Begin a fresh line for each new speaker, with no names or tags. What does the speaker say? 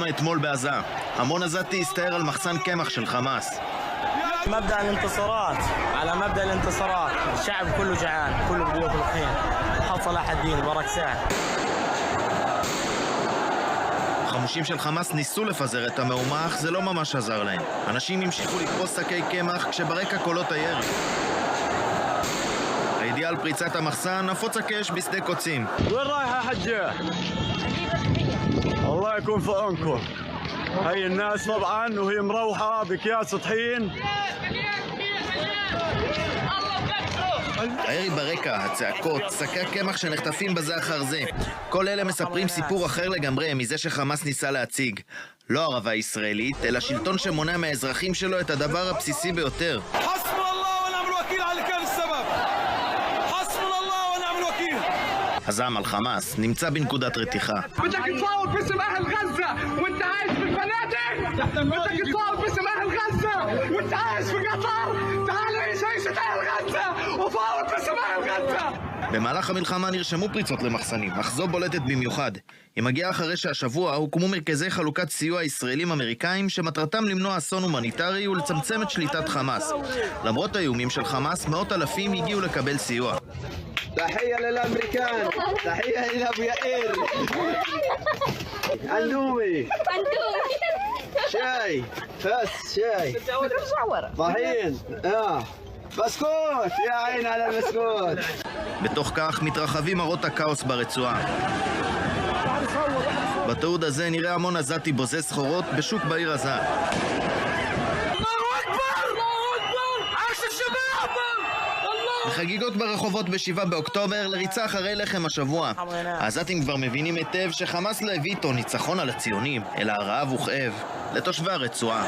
קמה אתמול בעזה. המון עזתי הסתער על מחסן קמח של חמאס.
مبدأ الانتصارات على مبدأ الانتصارات الشعب كله جعان كله بده ياكل طحين حط صلاح الدين برك ساعة.
החמושים של חמאס ניסו לפזר את המהומה, אך זה לא ממש עזר להם. אנשים המשיכו לתפוס שקי קמח כשברקע קולות הירי. הידיעה על פריצת המחסן נפוצה כאש בשדה קוצים.
وين رايحة يا حجة؟ الله يكون في عونكم. هاي الناس طبعا وهي مروحة بأكياس طحين.
הירי ברקע, הצעקות, שקי הקמח שנחטפים בזה אחר זה. כל אלה מספרים סיפור אחר לגמרי מזה שחמאס ניסה להציג. לא ערבה ישראלית, אלא שלטון שמונע מהאזרחים שלו את הדבר הבסיסי ביותר. הזעם על חמאס נמצא בנקודת רתיחה.
بدك تصاوب باسم اهل غزه وانت عايش بالفنادق بدك تصاوب باسم اهل غزه وانت عايش في قطر تعال عيش عيشه اهل غزه وصاوب باسم اهل غزه.
במהלך המלחמה נרשמו פריצות למחסנים, אך זו בולטת במיוחד. היא מגיעה אחרי שהשבוע הוקמו מרכזי חלוקת סיוע ישראלים אמריקאים שמטרתם למנוע אסון הומניטרי ולצמצם את שליטת חמאס. למרות האיומים של חמאס, מאות אלפים הגיעו לקבל סיוע.
تحية للأمريكان تحية إلى أبو يائر اندومي شاي بس شاي طحين بسكوت يا عين على البسكوت.
בתוך כך מתרחבים מראות הכאוס ברצועה. בתיעוד הזה נראה המון עזתי בוזז סחורות בשוק בעיר עזה. וחגיגות ברחובות ב7 באוקטובר לריצה אחרי לחם השבוע. העזתים כבר מבינים היטב שחמאס לא הביא איתו ניצחון על הציונים, אלא רעב וכאב לתושבי הרצועה.